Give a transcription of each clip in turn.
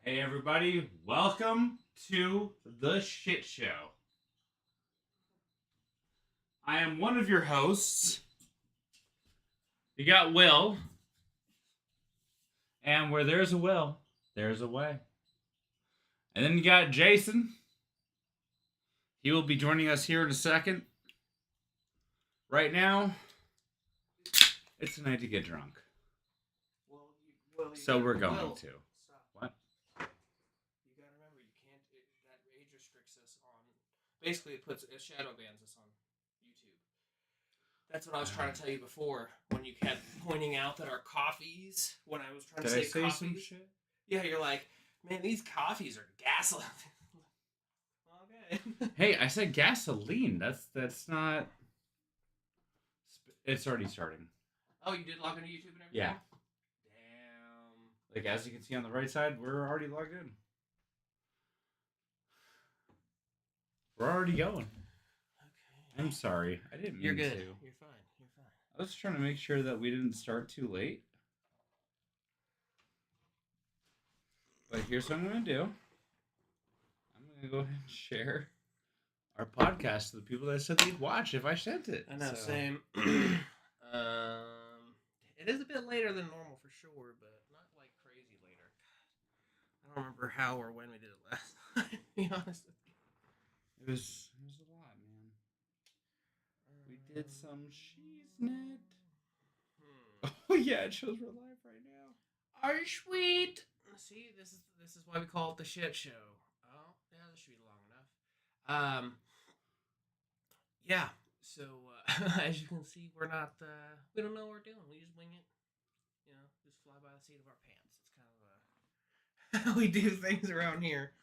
Hey everybody, welcome to the shit show. I am one of your hosts. You got Will, and where there's a will, there's a way. And then you got Jason. He will be joining us here in a second. Right now, it's a night to get drunk. So we're going to. Stop. What? You gotta remember, you can't. That age restricts us on. Basically, it shadow bans us on YouTube. That's what I was trying to tell you before when you kept pointing out that our coffees. When I was trying to Did I say say coffees, some shit? yeah, you're like, man, these coffees are gasoline. Okay. Hey, I said gasoline. That's not. It's already starting. Oh, you did log into YouTube and everything. Yeah. Damn. Like as you can see on the right side, we're already logged in. We're already going. Okay. I'm sorry. I didn't mean You're good. to. You're fine. You're fine. I was trying to make sure that we didn't start too late. But here's what I'm going to do. I'm going to go ahead and share our podcast to the people that said they'd watch if I sent it. I know, So, same. It is a bit later than normal for sure, but not like crazy later. I don't remember how or when we did it last time, to be honest with you. It was a lot, man. We did some Cheesenet. Oh yeah, it shows we're live right now. Are sweet. See, this is why we call it the shit show. Oh, yeah, this should be long enough. Yeah. So as you can see, we're not. We don't know what we're doing. We just wing it. You know, just fly by the seat of our pants. It's kind of how we do things around here.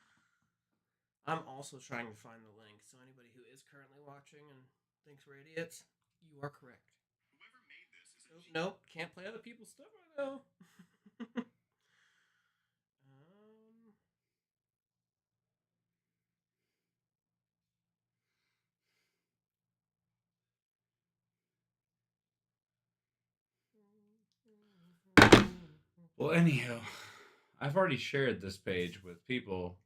I'm also trying to find the link, so anybody who is currently watching and thinks we're idiots, you are correct. Whoever made this is a Nope, can't play other people's stuff right now. Well, anyhow, I've already shared this page with people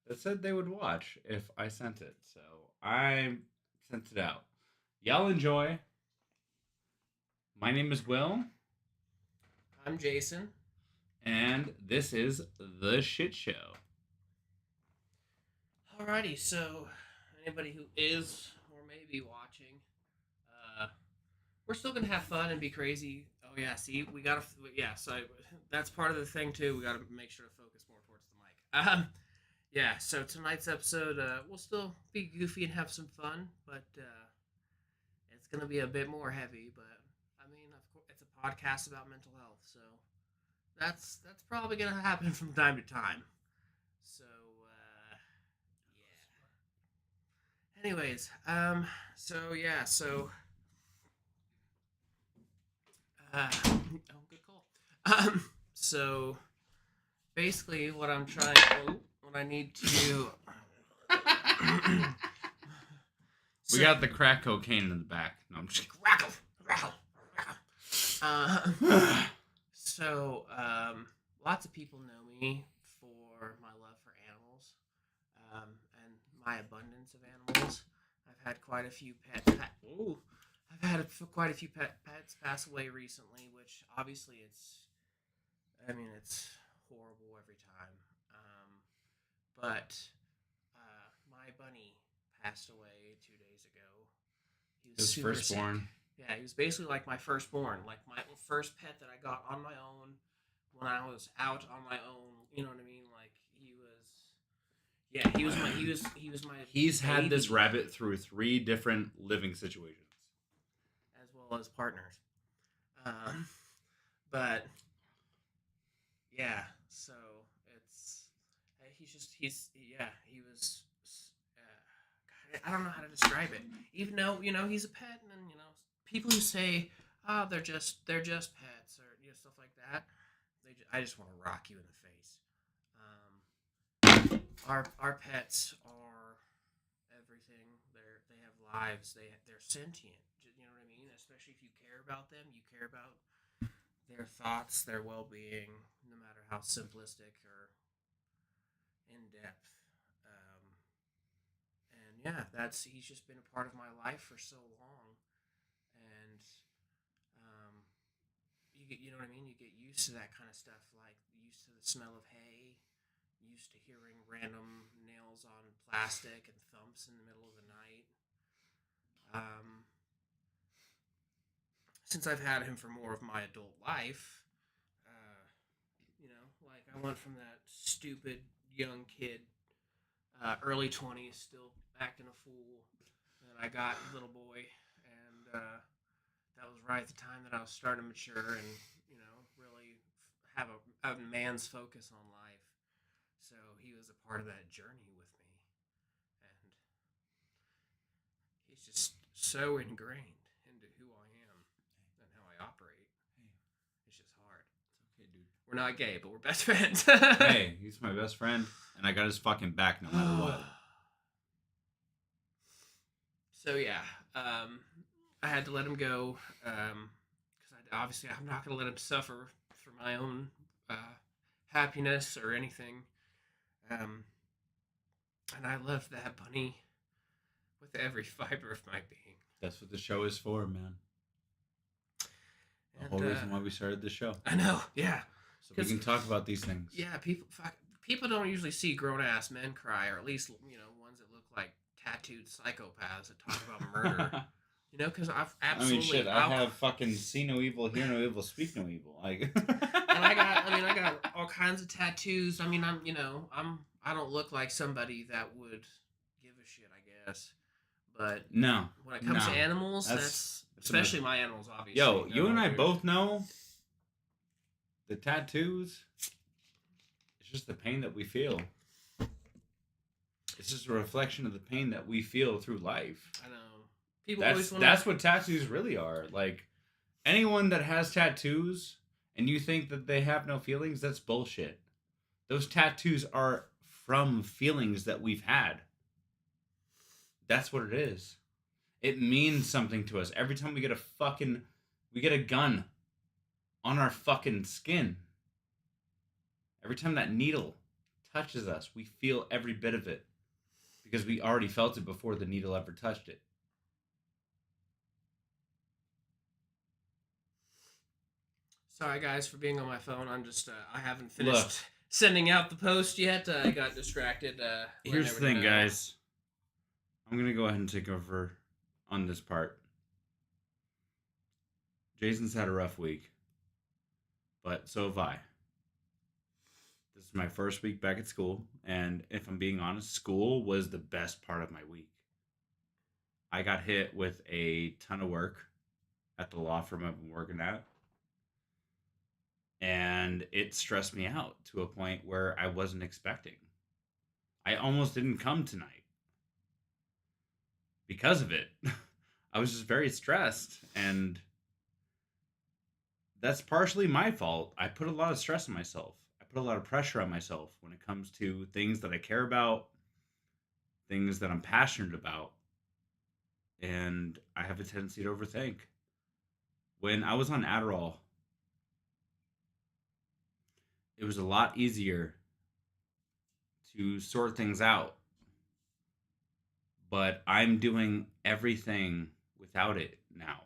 that said they would watch if I sent it. So I sent it out. Y'all enjoy. My name is Will, I'm Jason. and this is The Shit Show. Alrighty, so anybody who is or may be watching, we're still gonna have fun and be crazy. Oh yeah, see, we gotta, yeah. So that's part of the thing too. We gotta make sure to focus more towards the mic. Yeah. So tonight's episode, we'll still be goofy and have some fun, but it's gonna be a bit more heavy. But I mean, of course, it's a podcast about mental health, so that's probably gonna happen from time to time. So yeah. Anyways, so yeah, so oh, good call. So basically, what I'm trying, what I need to, We got the crack cocaine in the back. No, I'm just rackle, rackle, rackle. So lots of people know me for my love for animals, and my abundance of animals. I've had quite a few pets. I've had quite a few pets pass away recently, which obviously it's horrible every time. But my bunny passed away 2 days ago. He was his super firstborn. sick. Yeah, he was basically like my firstborn, like my first pet that I got on my own when I was out on my own. You know what I mean? Like he was. Yeah, he was my. He's had this baby, rabbit through 3 different living situations. as well as partners. But yeah, so it's he was. God, I don't know how to describe it. Even though he's a pet, and people who say, "Oh, they're just pets," or stuff like that. I just want to rock you in the face. Our pets are everything. They have lives. They're sentient. You know what I mean? Especially if you care about them, you care about their thoughts, their well-being, no matter how simplistic or in depth. And yeah, he's just been a part of my life for so long, and um, you know what I mean. You get used to that kind of stuff, like used to the smell of hay, used to hearing random nails on plastic and thumps in the middle of the night. Um, since I've had him for more of my adult life, like I went from that stupid young kid, early 20s, still acting a fool, and I got little boy, and that was right at the time that I was starting to mature and really have a man's focus on life. So he was a part of that journey with me, and he's just so ingrained into who I am and how I operate. It's just hard. It's okay, dude. We're not gay, but we're best friends. Hey, he's my best friend, and I got his fucking back no matter what. So yeah, I had to let him go because obviously I'm not going to let him suffer for my own happiness or anything. And I love that bunny with every fiber of my being. That's what the show is for, man. The And, whole reason why we started the show. I know, yeah. So we can talk about these things. Yeah, people don't usually see grown-ass men cry, or at least, ones that look like tattooed psychopaths that talk about murder. Because I've absolutely... I have fucking see no evil, hear no evil, speak no evil. Like... And I got all kinds of tattoos. I don't look like somebody that would give a shit, I guess. But no, when it comes to animals, that's especially my animals, obviously. Yo, you and I both know the tattoos. It's just the pain that we feel. It's just a reflection of the pain that we feel through life. I know. People always want that's what tattoos really are. Like, anyone that has tattoos and you think that they have no feelings, that's bullshit. Those tattoos are from feelings that we've had. That's what it is. It means something to us. Every time we get a gun on our fucking skin. Every time that needle touches us, we feel every bit of it. Because we already felt it before the needle ever touched it. Sorry, guys, for being on my phone. I'm just, I haven't finished sending out the post yet. I got distracted. Here's the thing, guys. I'm going to go ahead and take over on this part. Jason's had a rough week. But so have I. This is my first week back at school. And if I'm being honest, school was the best part of my week. I got hit with a ton of work at the law firm I've been working at. And it stressed me out to a point where I wasn't expecting. I almost didn't come tonight. Because of it. I was just very stressed. And that's partially my fault. I put a lot of stress on myself. I put a lot of pressure on myself when it comes to things that I care about, things that I'm passionate about. And I have a tendency to overthink. When I was on Adderall, it was a lot easier to sort things out. But I'm doing everything without it now.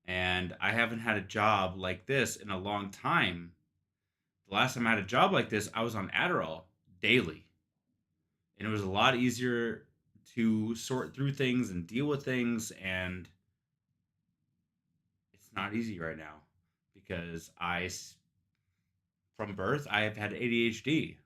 And I haven't had a job like this in a long time. The last time I had a job like this, I was on Adderall daily. And it was a lot easier to sort through things and deal with things. And it's not easy right now because from birth, I have had ADHD.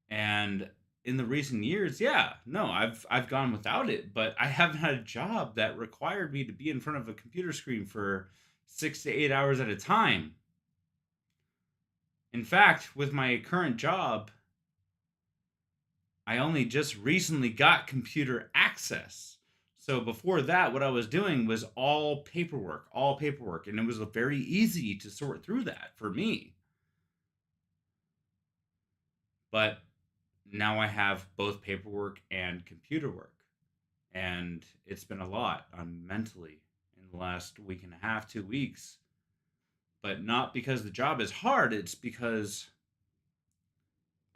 And in the recent years, I've gone without it, but I haven't had a job that required me to be in front of a computer screen for 6 to 8 hours at a time. In fact, with my current job, I only just recently got computer access. So before that, what I was doing was all paperwork, and it was very easy to sort through that for me. But now I have both paperwork and computer work, and it's been a lot on mentally in the last week and a half, 2 weeks. But not because the job is hard, it's because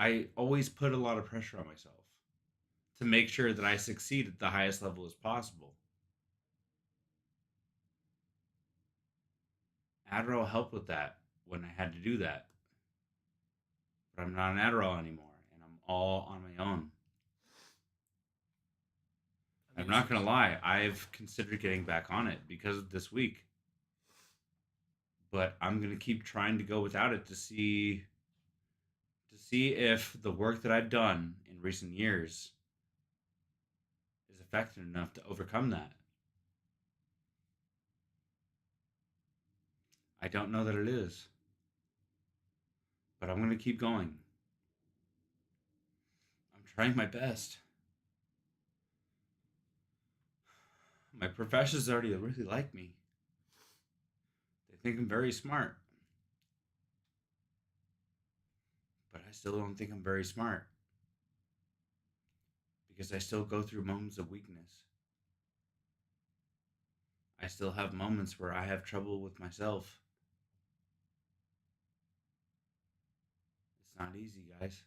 I always put a lot of pressure on myself to make sure that I succeed at the highest level as possible. Adderall helped with that when I had to do that, but I'm not on Adderall anymore, and I'm all on my own. I I'm mean, not gonna lie, I've considered getting back on it because of this week, but I'm gonna keep trying to go without it to see if the work that I've done in recent years is effective enough to overcome that. I don't know that it is, but I'm gonna keep going. I'm trying my best. My professors already really like me. They think I'm very smart, but I still don't think I'm very smart because I still go through moments of weakness. I still have moments where I have trouble with myself. It's not easy, guys.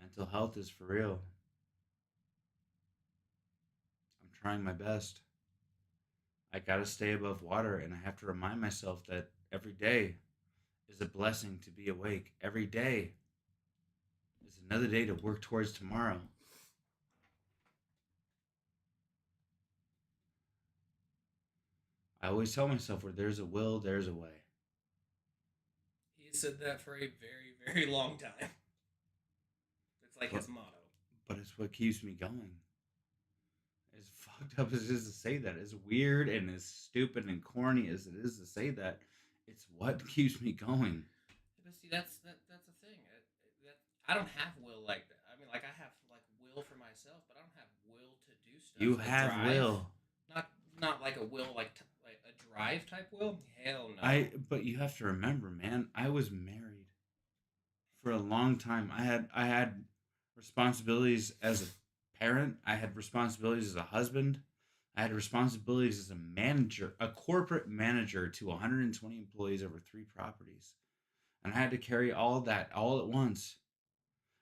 Mental health is for real. I'm trying my best. I gotta stay above water, and I have to remind myself that every day is a blessing to be awake. Every day is another day to work towards tomorrow. I always tell myself where there's a will, there's a way. he said that for a very, very long time. It's like But his motto. but it's what keeps me going. As fucked up as it is to say that, as weird and as stupid and corny as it is to say that, it's what keeps me going. But see, that's the thing. I don't have will like that. I mean, like I have like will for myself, but I don't have will to do stuff. You Like have drive. will. Not like a will like a drive type will. Hell no. But you have to remember, man, I was married for a long time. I had responsibilities as a parent. I had responsibilities as a husband. I had responsibilities as a manager, a corporate manager to 120 employees over 3 properties. And I had to carry all of that all at once.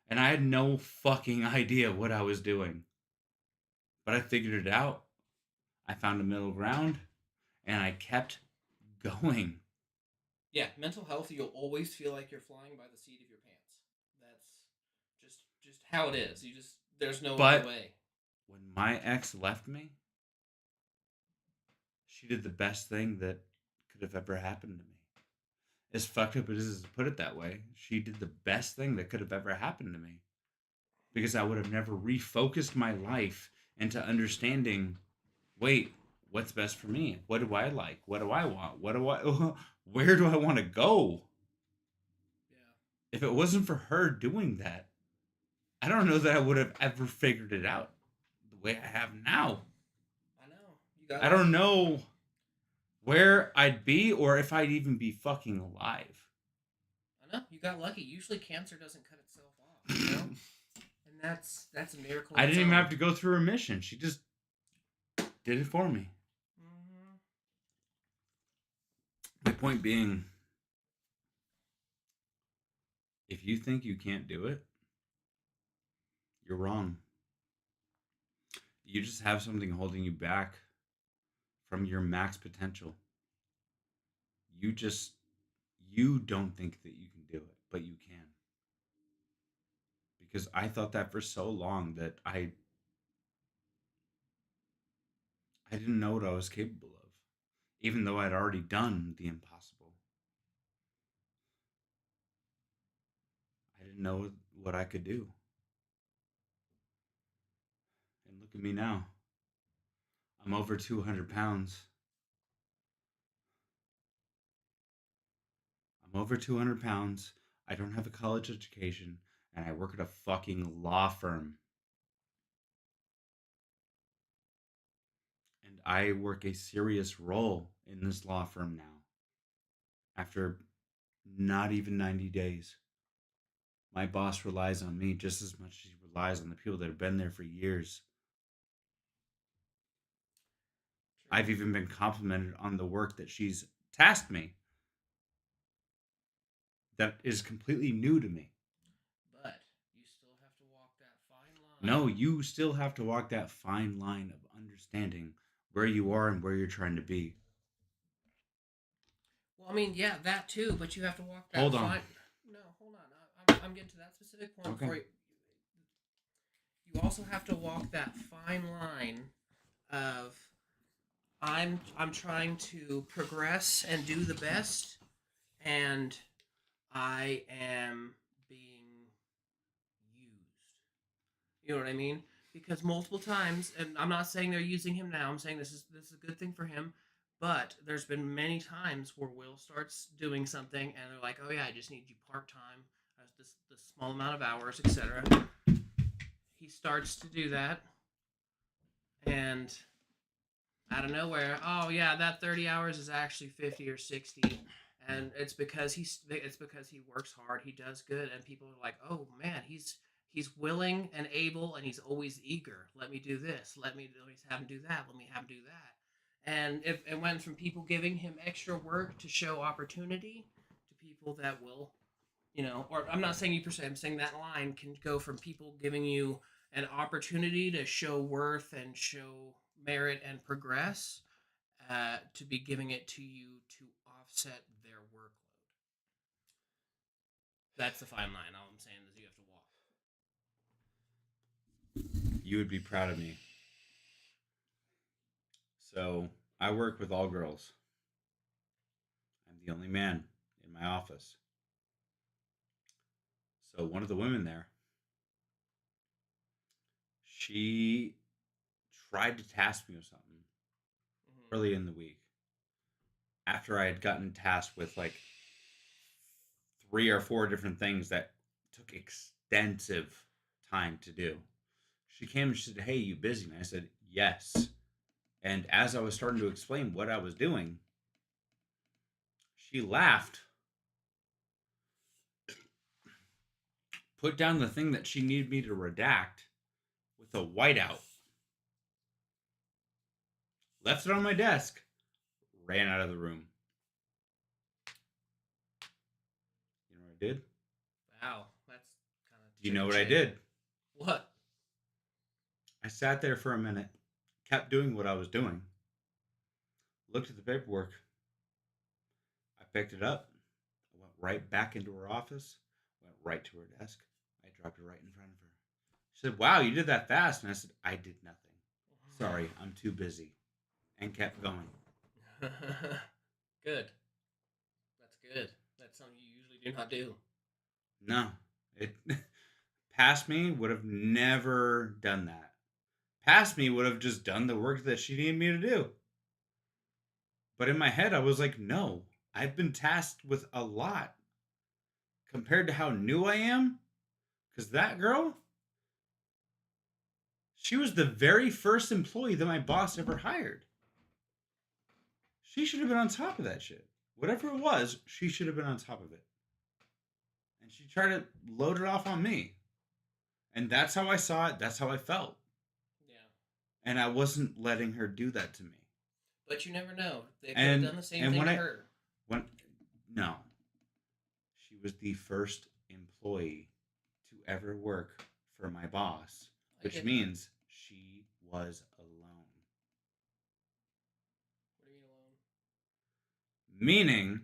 And I had no fucking idea what I was doing. But I figured it out. I found a middle ground and I kept going. Yeah, mental health. You'll always feel like you're flying by the seat of your pants. That's just how it is. You just there's no other But way. when my ex left me, she did the best thing that could have ever happened to me. As fucked up as it is to put it that way, she did the best thing that could have ever happened to me. Because I would have never refocused my life into understanding, wait, what's best for me? What do I like? What do I want? What do I where do I want to go? Yeah, If it wasn't for her doing that, I don't know that I would have ever figured it out the way I have now. I know. You got. I don't know where I'd be or if I'd even be fucking alive. I know. You got lucky. Usually, cancer doesn't cut itself off. You know, and that's a miracle. I didn't even have to go through remission. She just did it for me. Mm-hmm. My point being, if you think you can't do it, you're wrong. You just have something holding you back from your max potential. You just you don't think that you can do it, but you can. Because I thought that for so long that I didn't know what I was capable of, even though I'd already done the impossible. I didn't know what I could do. And look at me now. I'm over 200 pounds. I'm over 200 pounds. I don't have a college education, and I work at a fucking law firm. And I work a serious role in this law firm now after not even 90 days. My boss relies on me just as much as he relies on the people that have been there for years. True. I've even been complimented on the work that she's tasked me that is completely new to me. No, you still have to walk that fine line of understanding where you are and where you're trying to be. Well, I mean, yeah, that too, but you have to walk that Hold on. fine. No, hold on. I'm getting to that specific point Okay. before you also have to walk that fine line of I'm trying to progress and do the best, and I am being used. You know what I mean? Because multiple times, and I'm not saying they're using him now. I'm saying this is a good thing for him. But there's been many times where Will starts doing something, and they're like, "Oh yeah, I just need you part time, this small amount of hours, etc." He starts to do that, and out of nowhere, oh yeah, that 30 hours is actually 50 or 60, and it's because he works hard, he does good, and people are like, oh man, he's willing and able, and he's always eager. Let me do this. Let me have him do that. Let me have him do that. And if it went from people giving him extra work to show opportunity to people that will, or I'm not saying you per se, I'm saying that line can go from people giving you an opportunity to show worth and show merit and progress to be giving it to you to offset their workload. That's the fine line. All I'm saying is you have to walk. You would be proud of me. So, I work with all girls. I'm the only man in my office. So, one of the women there, she tried to task me with something Mm-hmm. early in the week after I had gotten tasked with like 3 or 4 different things that took extensive time to do. She came and she said, "Hey, you busy?" And I said, "Yes." And as I was starting to explain what I was doing, she laughed, put down the thing that she needed me to redact with a whiteout, left it on my desk, ran out of the room. You know what I did? Wow, that's kind of. Do you know what I did? What? I sat there for a minute, kept doing what I was doing, looked at the paperwork. I picked it up. I went right back into her office, went right to her desk. I dropped it right in front of her. She said, "Wow, you did that fast." And I said, "I did nothing. Sorry, I'm too busy." And kept going. Good. That's good. That's something you usually do not do. No, it past me would have never done that. Past me would have just done the work that she needed me to do. But in my head, I was like, no, I've been tasked with a lot compared to how new I am. Because that girl, she was the very first employee that my boss ever hired. She should have been on top of that shit. Whatever it was, she should have been on top of it. And she tried to load it off on me. And that's how I saw it. That's how I felt. Yeah. And I wasn't letting her do that to me. But you never know. They could have done the same thing to her. No. She was the first employee to ever work for my boss, which means she was alone. What do you mean alone? Meaning,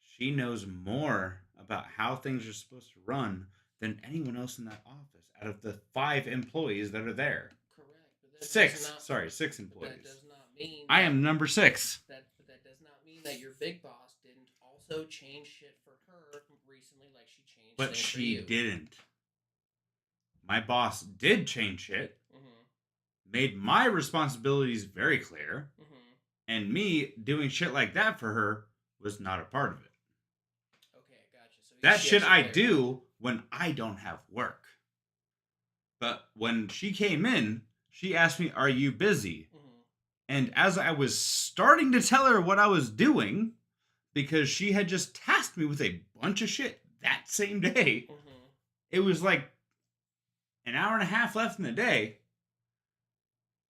she knows more about how things are supposed to run than anyone else in that office out of the 5 employees that are there. Correct. But that 6. Not, Sorry, 6 but employees. that does not mean I am number 6. But that does not mean that your big boss didn't also change shit for her recently, like she changed. But things she for you. didn't. My boss did change shit, Mm-hmm. made my responsibilities very clear, Mm-hmm. and me doing shit like that for her was not a part of it. Okay, gotcha. So That shit I do when I don't have work. But when she came in, she asked me, "Are you busy?" Mm-hmm. And as I was starting to tell her what I was doing, because she had just tasked me with a bunch of shit that same day, Mm-hmm. it was like an hour and a half left in the day.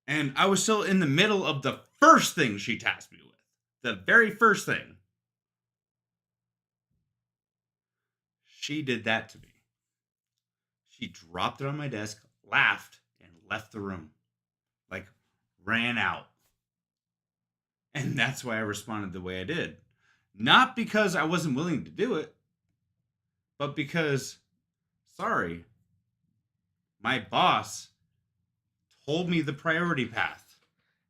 And I was still in the middle of the first thing she tasked me with. The very first thing. She did that to me. She dropped it on my desk, laughed, and left the room. Like, ran out. And that's why I responded the way I did. Not because I wasn't willing to do it, but because, sorry, my boss told me the priority path.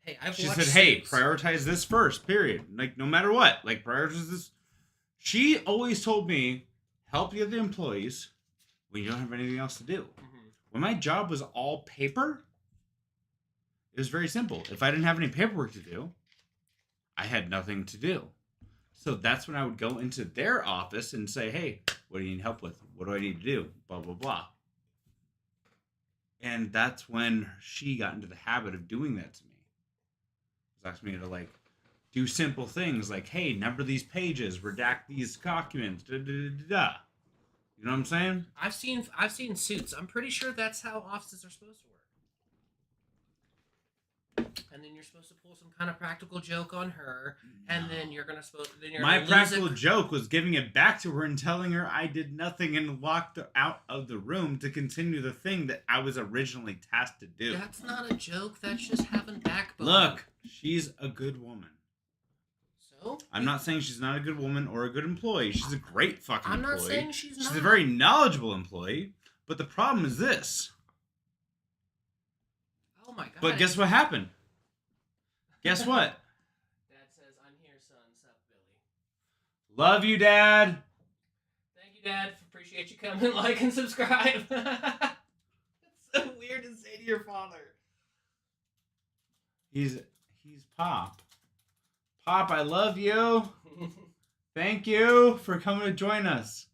Hey, I've She watched said, hey, Suits. prioritize this first, period. Like, no matter what, like, prioritize this. She always told me, help the other employees when you don't have anything else to do. Mhm. When my job was all paper, it was very simple. If I didn't have any paperwork to do, I had nothing to do. So that's when I would go into their office and say, hey, what do you need help with? What do I need to do? Blah, blah, blah. And that's when she got into the habit of doing that to me. She asked me to, like, do simple things like, hey, number these pages, redact these documents, da, da, da, da, da. You know what I'm saying? I've seen Suits. I'm pretty sure that's how offices are supposed to work. And then you're supposed to pull some kind of practical joke on her, and then you're gonna My lose practical it. joke was giving it back to her and telling her I did nothing and walked out of the room to continue the thing that I was originally tasked to do. That's not a joke. That's just having backbone. Look, she's a good woman. So I'm not saying she's not a good woman or a good employee. She's a great fucking I'm employee. not saying she's not. She's a very knowledgeable employee. But the problem is this. Oh my god. But guess what happened? Guess what? Dad says, "I'm here, son." Sup, Billy. Love you, Dad. Thank you, Dad. Appreciate you coming. Like and subscribe. It's so weird to say to your father. He's Pop. Pop, I love you. Thank you for coming to join us.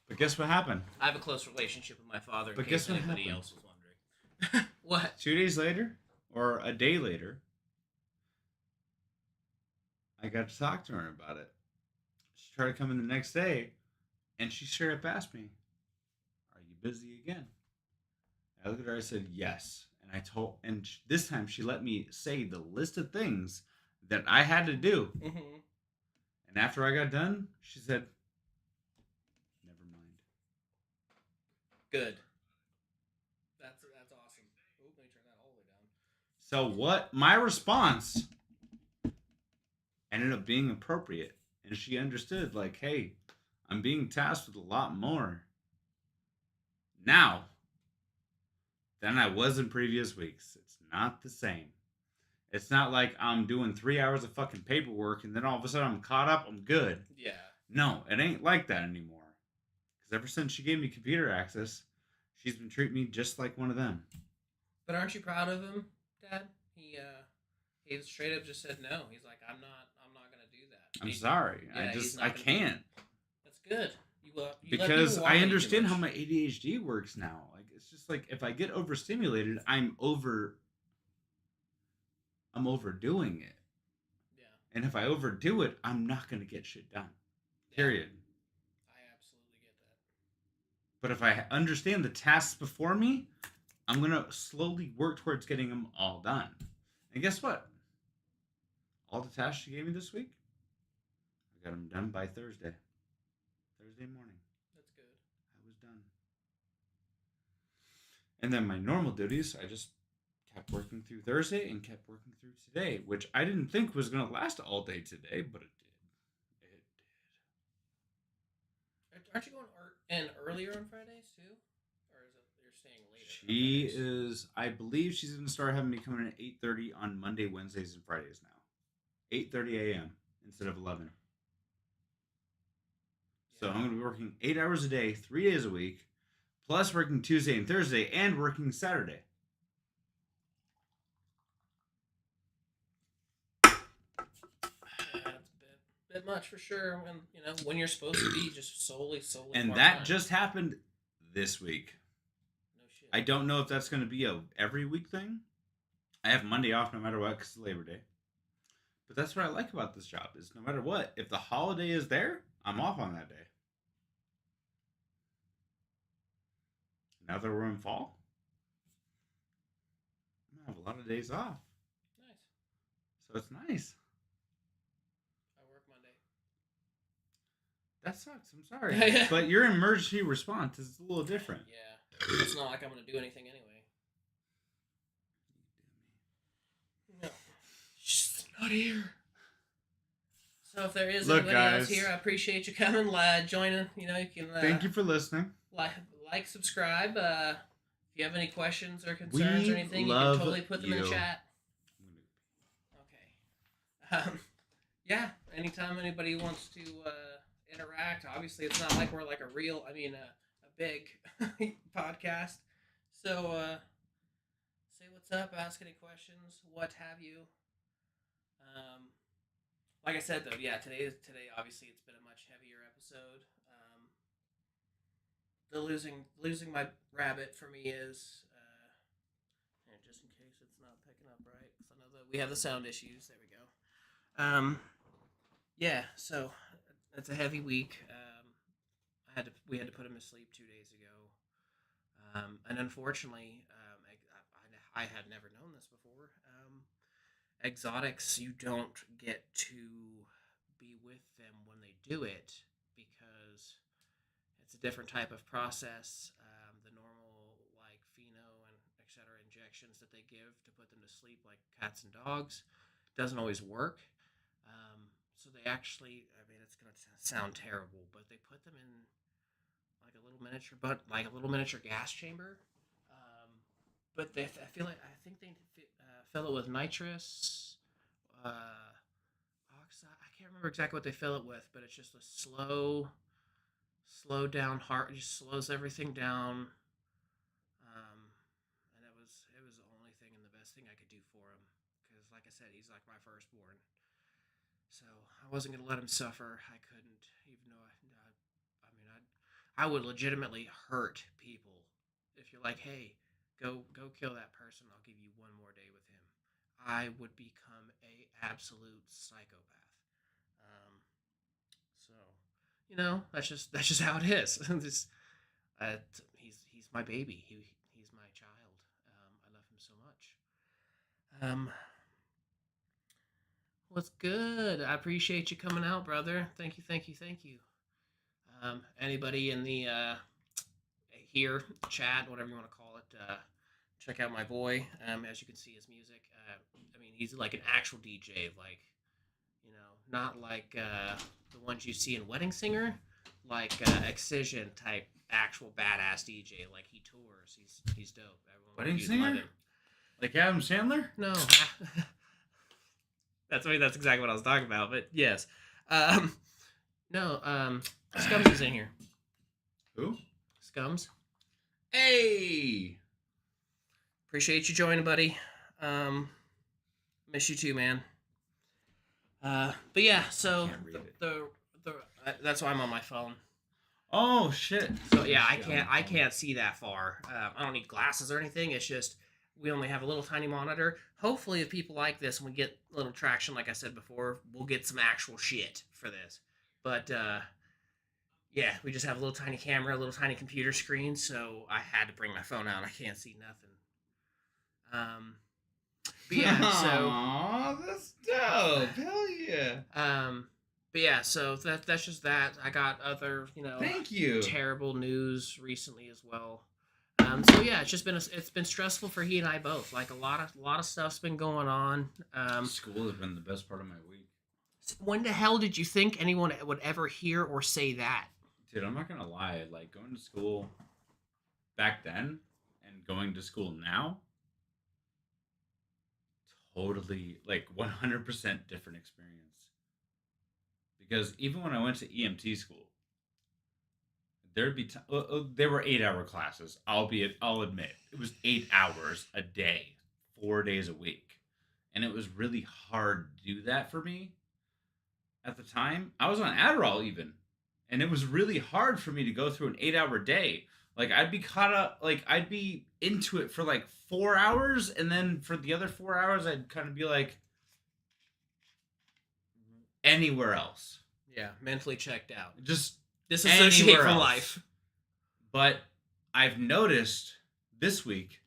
But guess what happened? I have a close relationship with my father. In But case guess what anybody happened? else was wondering. What? 2 days later, or a day later, I got to talk to her about it. She tried to come in the next day, and she straight up asked me, "Are you busy again?" I looked at her. I said, "Yes." And this time she let me say the list of things that I had to do. Mm-hmm. And after I got done, she said, "Never mind." Good. That's awesome. Oh, let me turn that all the way down. So what? My response ended up being appropriate, and she understood. Like, hey, I'm being tasked with a lot more now than I was in previous weeks. It's not the same. It's not like I'm doing 3 hours of fucking paperwork and then all of a sudden I'm caught up. I'm good. Yeah. No, it ain't like that anymore. Because ever since she gave me computer access, she's been treating me just like one of them. But aren't you proud of him, Dad? He straight up just said no. He's like, I'm not gonna do that. I'm sorry. yeah, he's not I gonna do can't. That's good. You let Because people I want you understand too how much. my ADHD works now. Like, it's just like if I get overstimulated, I'm overdoing it. Yeah, And if I overdo it, I'm not going to get shit done. yeah. Period. I absolutely get that. But if I understand the tasks before me, I'm going to slowly work towards getting them all done. And guess what? All the tasks she gave me this week, I got them done by Thursday. Thursday morning. That's good. I was done. And then my normal duties, I just kept working through Thursday and kept working through today, which I didn't think was going to last all day today, but it did. It did. Aren't you going in earlier on Fridays too, or is it you're staying later? She on Fridays? is, I believe she's going to start having me come in at 8:30 on Monday, Wednesdays, and Fridays now. 8:30 a.m. instead of 11. So I'm going to be working 8 hours a day, 3 days a week, plus working Tuesday and Thursday, and working Saturday. Yeah, it's a bit much for sure. When you're supposed to be just solely. And part-time. that just happened this week. No shit. I don't know if that's going to be a every week thing. I have Monday off no matter what because it's Labor Day. But that's what I like about this job is no matter what, if the holiday is there, I'm off on that day. Now that we're in fall, I'm going to have a lot of days off. Nice. So it's nice. I work Monday. That sucks. I'm sorry. But your emergency response is a little different. Yeah. It's not like I'm gonna do anything anyway. not here. So if there is Look, anybody else guys. here, I appreciate you coming, joining. You know, you can Thank you for listening. like, subscribe. If you have any questions or concerns or We anything, you love can totally put them in the you. chat. Okay. Yeah. Anytime anybody wants to interact, obviously it's not like we're like a big podcast. So say what's up, ask any questions, what have you. Like I said though, yeah, today obviously it's been a much heavier episode. The losing my rabbit for me is and just in case it's not picking up right, because I know that we have the sound issues. There we go. Yeah, so it's a heavy week. We had to put him to sleep 2 days ago, and unfortunately, I had never known this before. Exotics, you don't get to be with them when they do it because it's a different type of process. The normal like pheno and etc. injections that they give to put them to sleep, like cats and dogs, doesn't always work. So they actually, I mean, it's gonna sound terrible, but they put them in like a little miniature gas chamber. But I think they fill it with nitrous oxide. I can't remember exactly what they fill it with, but it's just a slow down heart. It just slows everything down. And it was the only thing and the best thing I could do for him, because like I said, he's like my firstborn. So I wasn't gonna let him suffer. I couldn't, even though I would legitimately hurt people if you're like, hey, go kill that person. I'll give you one more day with him. I would become a absolute psychopath. So you know, that's just how it is. He's my baby. He's my child. I love him so much. What's good? I appreciate you coming out, brother. Thank you. Anybody in the here chat, whatever you want to call it, check out my boy. As you can see, his music. I mean, he's like an actual DJ, like, you know, not like the ones you see in Wedding Singer, like Excision type actual badass DJ. Like he tours. He's dope. Wedding Singer? Like Adam Sandler? No. That's exactly what I was talking about. But yes, no. Scums is in here. Who? Scums. Hey. Appreciate you joining, buddy. Miss you too, man. But yeah, so the that's why I'm on my phone. Oh shit. So yeah, I can't see that far. I don't need glasses or anything. It's just we only have a little tiny monitor. Hopefully, if people like this and we get a little traction, like I said before, we'll get some actual shit for this. But yeah, we just have a little tiny camera, a little tiny computer screen, so I had to bring my phone out. I can't see nothing. But yeah, so Aww, that's dope. Hell yeah. But yeah, so that's just that. I got other, Thank you. terrible news recently as well. So yeah, it's been stressful for he and I both. Like a lot of stuff's been going on. School has been the best part of my week. When the hell did you think anyone would ever hear or say that? Dude, I'm not gonna lie. Like going to school back then and going to school now, totally like 100% different experience. Because even when I went to EMT school, there'd be there were 8-hour classes. I'll admit it was 8 hours a day, 4 days a week, and it was really hard to do that for me. At the time, I was on Adderall even, and it was really hard for me to go through an 8-hour day. Like I'd be caught up, like I'd be into it for like 4 hours, and then for the other 4 hours, I'd kind of be like anywhere else. Yeah, mentally checked out. Just disassociate anywhere from else. life. But I've noticed this week,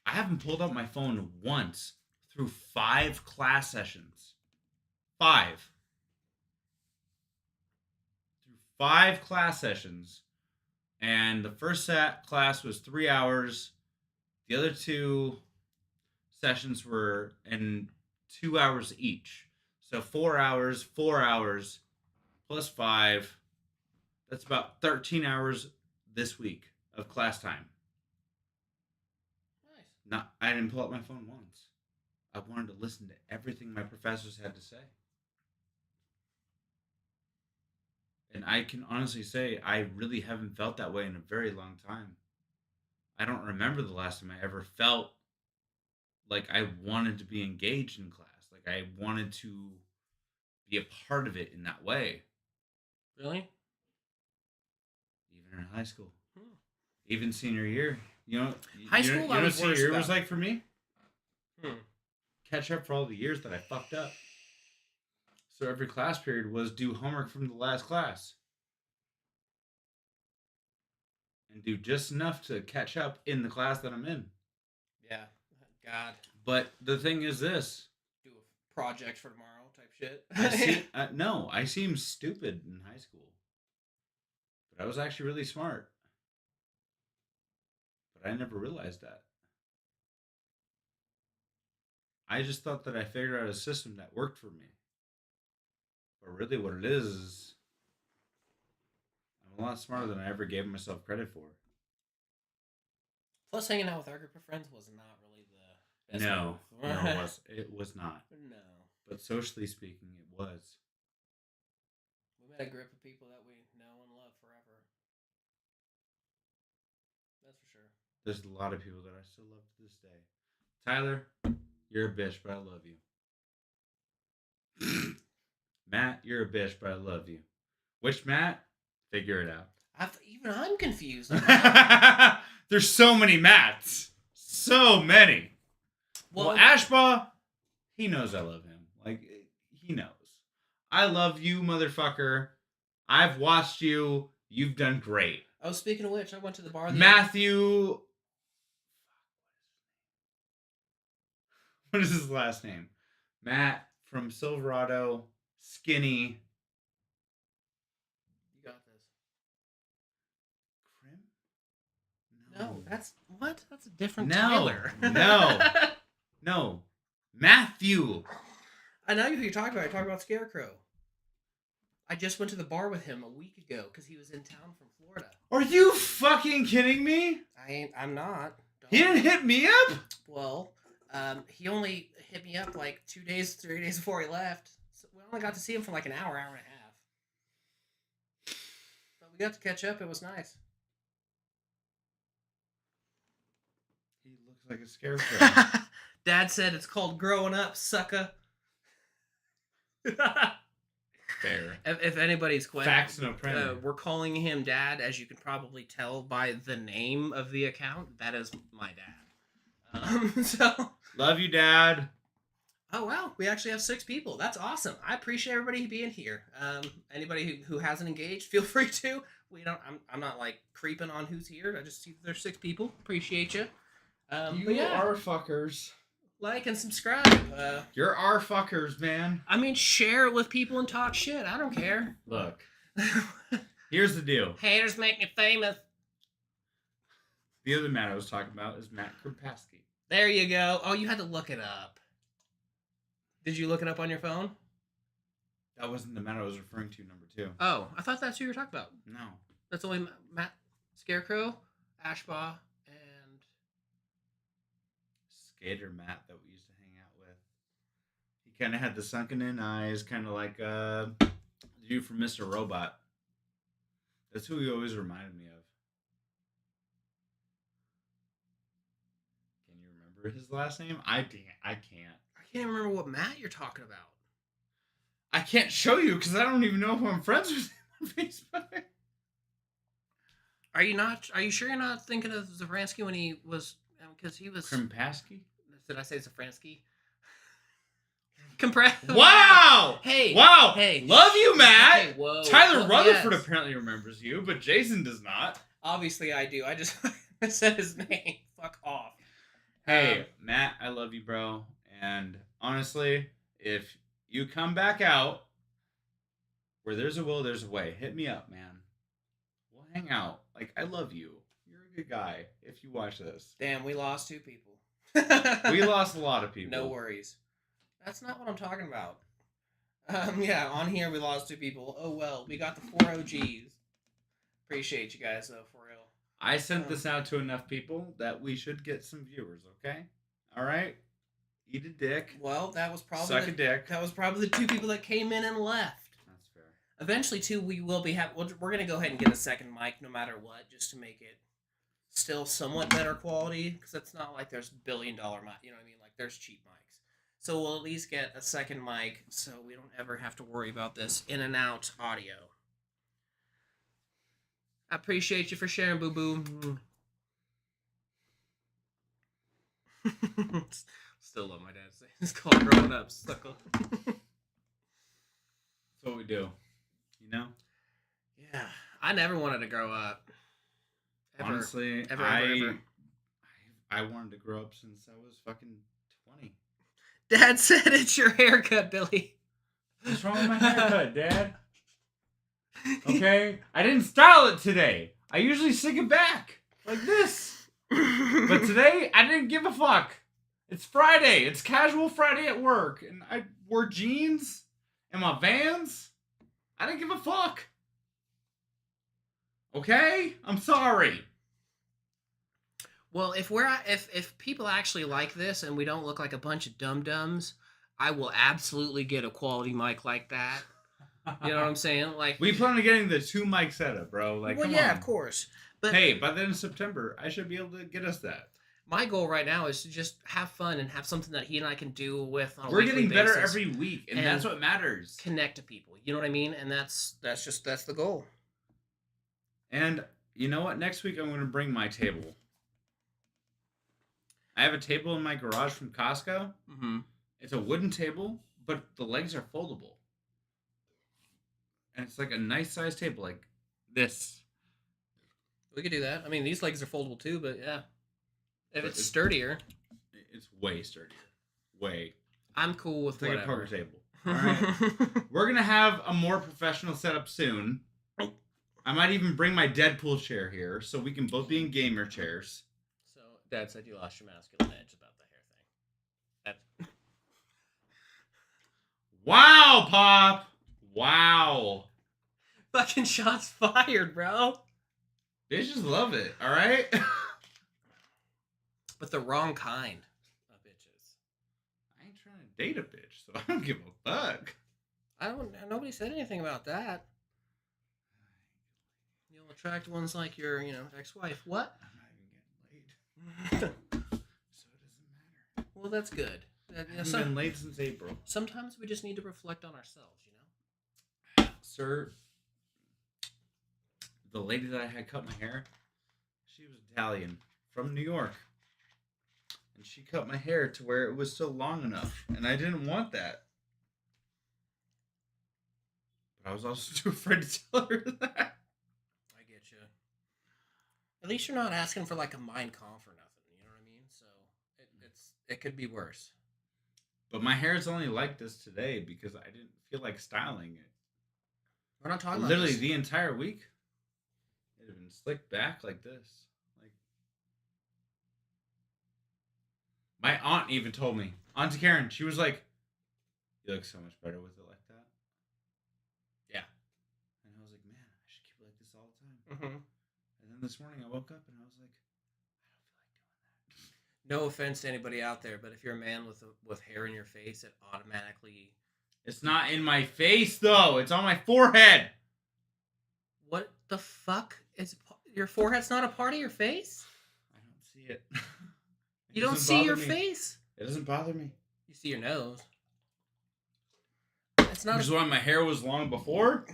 I haven't pulled out my phone once through 5 class sessions. 5. Through 5 class sessions. And the first class was 3 hours. The other 2 sessions were in 2 hours each. So 4 hours, 4 hours, plus 5. That's about 13 hours this week of class time. Nice. I didn't pull out my phone once. I wanted to listen to everything my professors had to say. And I can honestly say I really haven't felt that way in a very long time. I don't remember the last time I ever felt like I wanted to be engaged in class. Like I wanted to be a part of it in that way. Really? Even in high school. Hmm. Even senior year. High school, you know I what was senior worse year was about. like for me? Hmm. Catch up for all the years that I fucked up. So every class period was do homework from the last class. And do just enough to catch up in the class that I'm in. Yeah. God. But the thing is this. Do a project for tomorrow type shit. I seem stupid in high school. But I was actually really smart. But I never realized that. I just thought that I figured out a system that worked for me. But really what it is I'm a lot smarter than I ever gave myself credit for. Plus, hanging out with our group of friends was not really the best No, move. it was not. No. But socially speaking, it was. We met a group of people that we know and love forever. That's for sure. There's a lot of people that I still love to this day. Tyler, you're a bitch, but I love you. Matt, you're a bitch, but I love you. Which Matt? Figure it out. Even I'm confused. There's so many Matts. So many. Well, Ashbaugh, he knows I love him. Like, he knows. I love you, motherfucker. I've watched you. You've done great. Oh, speaking of which, I went to the bar. Matthew. What is his last name? Matt from Silverado. Skinny. You got this. Krim? No, that's what? That's a different No, Tyler. No. Matthew. I know who you're talking about. You're talking about Scarecrow. I just went to the bar with him a week ago because he was in town from Florida. Are you fucking kidding me? I'm not. He didn't hit me up? Well, he only hit me up like 3 days before he left. So we only got to see him for like an hour and a half. But we got to catch up. It was nice. He looks like a scarecrow. Dad said it's called growing up, sucker. Fair. If anybody's questioning, Facts no printer. we're calling him Dad, as you can probably tell by the name of the account. That is my dad. So. Love you, Dad. Oh wow, we actually have 6 people. That's awesome. I appreciate everybody being here. Anybody who hasn't engaged, feel free to. I'm not like creeping on who's here. I just see there's 6 people. Appreciate you. You are fuckers. Like and subscribe. You're our fuckers, man. I mean, share it with people and talk shit. I don't care. Look, here's the deal. Haters make me famous. The other Matt I was talking about is Matt Kripaski. There you go. Oh, you had to look it up. Did you look it up on your phone? That wasn't the Matt I was referring to, number 2. Oh, I thought that's who you were talking about. No. That's only Matt Scarecrow, Ashbaugh, and Skater Matt that we used to hang out with. He kind of had the sunken in eyes, kind of like the dude from Mr. Robot. That's who he always reminded me of. Can you remember his last name? I can't. I can't remember what Matt you're talking about. I can't show you because I don't even know if I'm friends with him on Facebook. Are you sure you're not thinking of Zafransky when he was? Because he was. Kripaski? Did I say Zafransky? Compress. Wow! Hey! Wow! Hey! Love you, Matt! Hey, whoa! Tyler Rutherford Yes. apparently remembers you, but Jason does not. Obviously, I do. I just I said his name. Fuck off. Hey, Matt, I love you, bro. And honestly, if you come back out, where there's a will, there's a way. Hit me up, man. We'll hang out. Like, I love you. You're a good guy if you watch this. Damn, we lost 2 people. We lost a lot of people. No worries. That's not what I'm talking about. Yeah, on here we lost 2 people. Oh well, we got the 4 OGs. Appreciate you guys though, for real. I sent this out to enough people that we should get some viewers. Okay, all right. Eat a dick. Well, that was probably Suck a dick. That was probably the 2 people that came in and left. That's fair. Eventually, too, we will be we're gonna go ahead and get a second mic, no matter what, just to make it still somewhat better quality. Because it's not like there's $1 billion mic. You know what I mean? Like there's cheap mics. So we'll at least get a second mic, so we don't ever have to worry about this in and out audio. I appreciate you for sharing, boo boo. Still love my dad saying it's called growing up, suckle. That's what we do. You know? Yeah. I never wanted to grow up. Ever. Honestly, Ever. I wanted to grow up since I was fucking 20. Dad said it's your haircut, Billy. What's wrong with my haircut, Dad? Okay? I didn't style it today. I usually stick it back. Like this. But today, I didn't give a fuck. It's Friday. It's casual Friday at work. And I wore jeans and my Vans. I didn't give a fuck. Okay? I'm sorry. Well, if people actually like this and we don't look like a bunch of dum-dums, I will absolutely get a quality mic like that. You know what I'm saying? Like We plan on getting the 2 mic setup, bro. Like, well, come yeah, on. of course. But Hey, by the end of September, I should be able to get us that. my goal right now is to just have fun and have something that he and I can do with on a We're weekly getting better basis. every week, and And that's what matters. Connect to people. You know what I mean? And that's the goal. And you know what? Next week, I'm going to bring my table. I have a table in my garage from Costco. Mm-hmm. It's a wooden table, but the legs are foldable. And it's like a nice sized table, like this. We could do that. I mean, these legs are foldable too, but yeah. If But it's sturdier, It's way sturdier. Way. I'm cool with It's like a whatever. poker table. All right. We're going to have a more professional setup soon. I might even bring my Deadpool chair here so we can both be in gamer chairs. So, Dad said you lost your masculine edge about the hair thing. Wow, Pop! Wow. Fucking shots fired, bro. Bitches love it, alright? But the wrong kind of bitches. I ain't trying to date a bitch, so I don't give a fuck. Nobody said anything about that. You'll attract ones like your, ex-wife. What? I'm not even getting laid. So it doesn't matter. Well, that's good. I haven't been laid since April. Sometimes we just need to reflect on ourselves, Sir, the lady that I had cut my hair, she was Italian from New York. And she cut my hair to where it was still long enough. And I didn't want that. But I was also too afraid to tell her that. I get you. At least you're not asking for like a Mein Kampf or nothing. You know what I mean? So it could be worse. But my hair is only like this today because I didn't feel like styling it. We're not talking Literally about this. the entire week, it had been slicked back like this. Like my aunt even told me, Auntie Karen, she was like, "You look so much better with it like that." Yeah. And I was like, "Man, I should keep it like this all the time." Mm-hmm. And then this morning I woke up and I was like, "I don't feel like doing that." No offense to anybody out there, but if you're a man with hair in your face, it automatically. It's not in my face though. It's on my forehead. What the fuck is your forehead's not a part of your face? I don't see it. You don't see your face. It doesn't bother me. You see your nose. It's not. Which is why my hair was long before.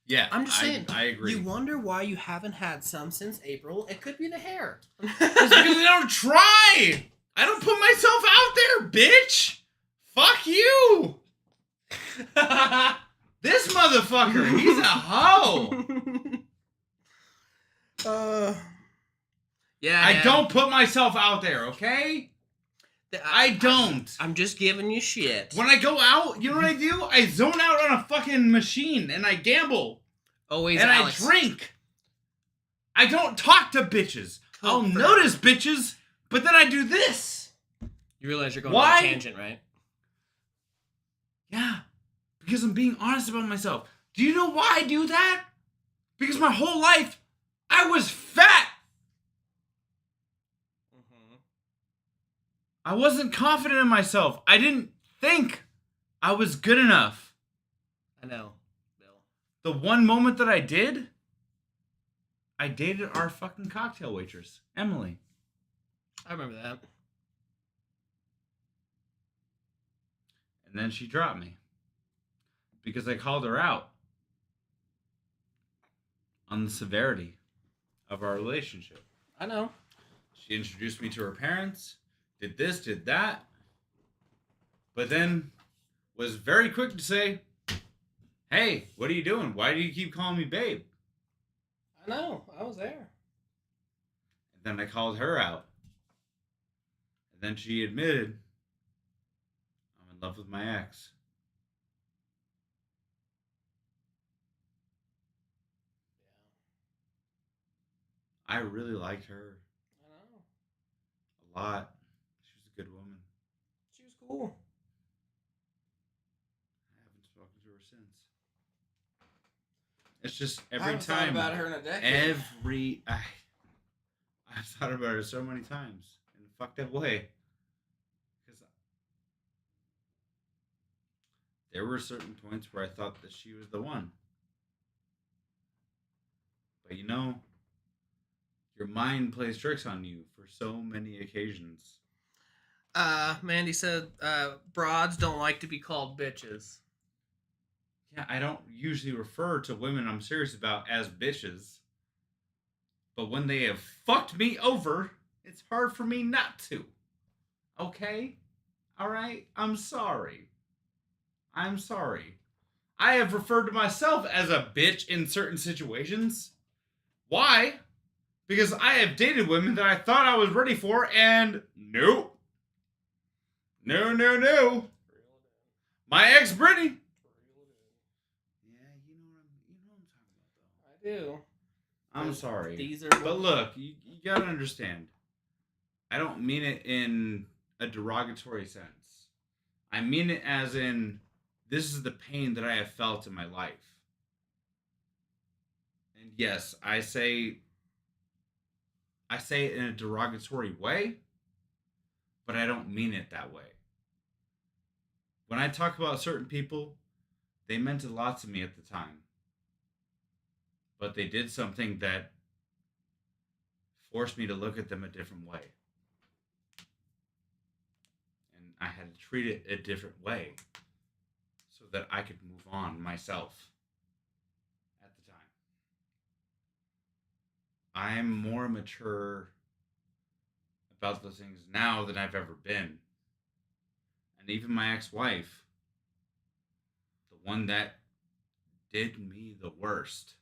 Yeah, I'm just saying. I agree. You wonder why you haven't had some since April. It could be the hair. It's because I don't try. I don't put myself out there, bitch. Fuck you. This motherfucker, he's a hoe. Yeah. I don't put myself out there, okay? I don't. I'm just giving you shit. When I go out, you know what I do? I zone out on a fucking machine and I gamble. Always and Alex. I drink. I don't talk to bitches. I'll notice bitches, but then I do this. You realize you're going Why? on a tangent, right? Because I'm being honest about myself. Do you know why I do that? Because my whole life, I was fat. Mm-hmm. I wasn't confident in myself. I didn't think I was good enough. I know, Bill. The one moment that I did, I dated our fucking cocktail waitress, Emily. I remember that. And then she dropped me. Because I called her out on the severity of our relationship. I know. She introduced me to her parents, did this, did that, but then was very quick to say, hey, what are you doing? Why do you keep calling me babe? I know. I was there. And then I called her out. And then she admitted, I'm in love with my ex. I really liked her I know. a lot. She was a good woman. She was cool. I haven't spoken to her since. It's just I every haven't thought time. about her in a decade. I've thought about her so many times in a fucked up way. Because there were certain points where I thought that she was the one. But you know, your mind plays tricks on you for so many occasions. Mandy said, broads don't like to be called bitches. Yeah, I don't usually refer to women I'm serious about as bitches. But when they have fucked me over, it's hard for me not to. Okay? Alright? I'm sorry. I'm sorry. I have referred to myself as a bitch in certain situations. Why? Because I have dated women that I thought I was ready for, and nope. No. My ex Brittany. Yeah, you know what I'm talking about, though. I do. I'm sorry. These are. But look, you gotta understand. I don't mean it in a derogatory sense. I mean it as in, this is the pain that I have felt in my life. And yes, I say it in a derogatory way, but I don't mean it that way. When I talk about certain people, they meant a lot to me at the time. But they did something that forced me to look at them a different way. And I had to treat it a different way so that I could move on myself at the time. I'm more mature about those things now than I've ever been. And even my ex-wife, the one that did me the worst,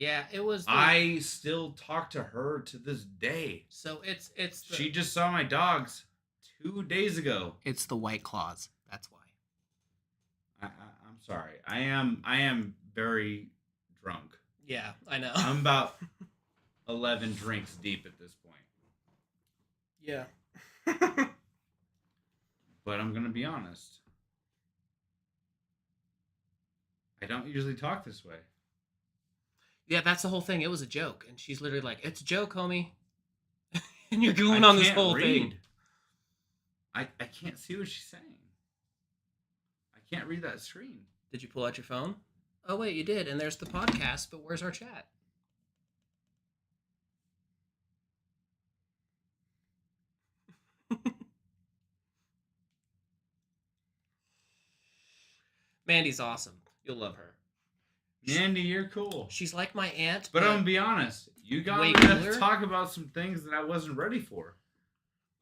Yeah, it was. I still talk to her to this day. So it's. She just saw my dogs 2 days ago. It's the White Claws. That's why. I'm sorry. I am very drunk. Yeah, I know. I'm about 11 drinks deep at this point. Yeah. But I'm gonna be honest. I don't usually talk this way. Yeah, that's the whole thing. It was a joke, and she's literally like, "It's a joke, homie," and you're going I on this can't whole read. thing. I can't see what she's saying. I can't read that screen. Did you pull out your phone? Oh wait, you did, and there's the podcast. But where's our chat? Mandy's awesome. You'll love her. Mandy, you're cool. She's like my aunt. But I'm gonna be honest. You got way me to cooler? talk about some things that I wasn't ready for.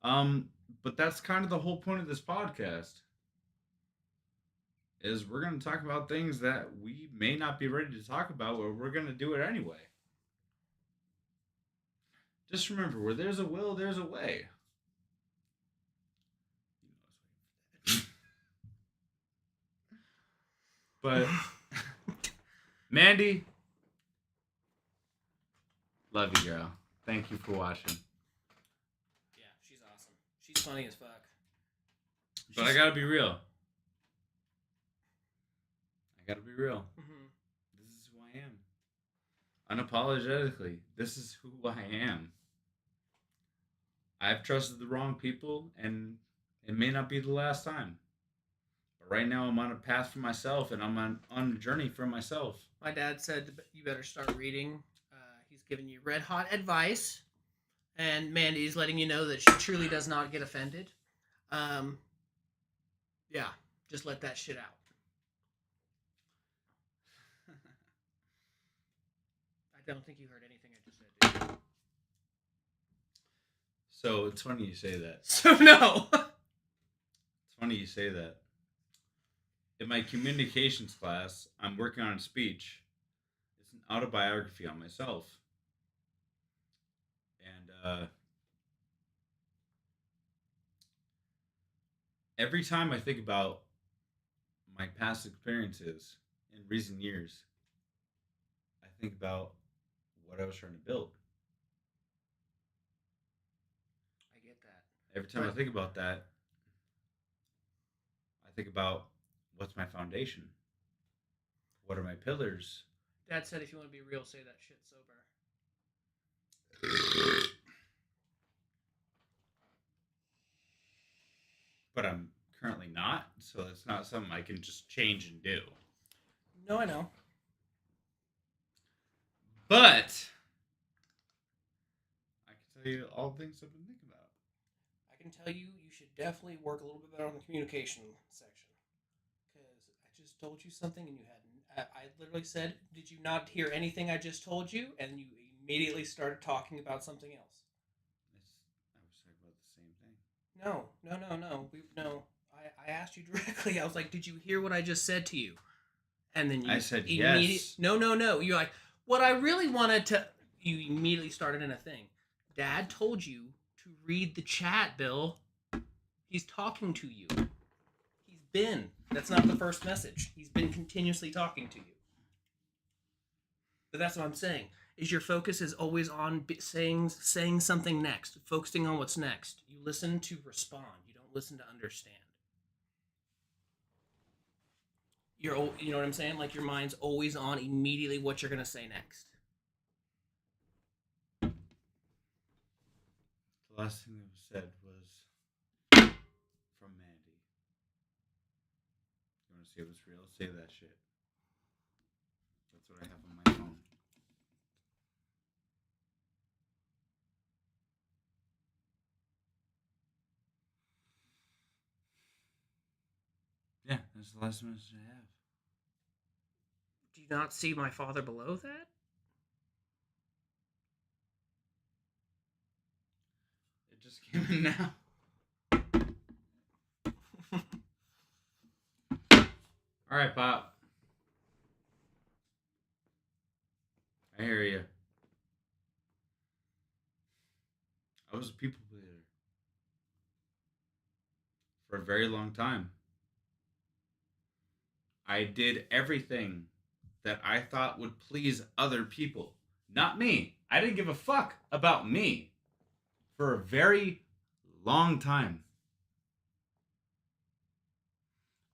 But that's kind of the whole point of this podcast. Is we're gonna talk about things that we may not be ready to talk about, but we're gonna do it anyway. Just remember, where there's a will, there's a way. But Mandy, love you, girl. Thank you for watching. Yeah, she's awesome. She's funny as fuck. But I gotta be real. gotta be real. Mm-hmm. This is who I am. Unapologetically, this is who I am. I've trusted the wrong people, and it may not be the last time. But right now, I'm on a path for myself, and I'm on a journey for myself. My dad said you better start reading. He's giving you red hot advice, and Mandy's letting you know that she truly does not get offended. Yeah, just let that shit out. I don't think you heard anything I just said, did you? So it's funny you say that. So no. It's funny you say that. In my communications class, I'm working on a speech. It's an autobiography on myself. And every time I think about my past experiences in recent years, I think about what I was trying to build. I get that. Every time I think about that, I think about what's my foundation? What are my pillars? Dad said if you want to be real, say that shit sober. But I'm currently not, so it's not something I can just change and do. No, I know. But I can tell you all the things I've been thinking about. I can tell you, you should definitely work a little bit better on the communication section. Because I just told you something and you hadn't. I literally said, did you not hear anything I just told you? And you immediately started talking about something else. I was talking about the same thing. No. I asked you directly. I was like, did you hear what I just said to you? And then you I said yes. No. You're like, what I really wanted to... You immediately started in a thing. Dad told you to read the chat, Bill. He's talking to you. He's been. That's not the first message. He's been continuously talking to you. But that's what I'm saying. Is your focus is always on saying something next, focusing on what's next. You listen to respond. You don't listen to understand. You know what I'm saying? Like your mind's always on immediately what you're gonna say next. The last thing that was said was from Mandy. You want to see what's real? Say that shit. That's what I have on my phone. Yeah, that's the last message I have. Do you not see my father below that? It just came in now. All right, Pop. I hear you. I was a people pleaser for a very long time. I did everything that I thought would please other people, not me. I didn't give a fuck about me for a very long time.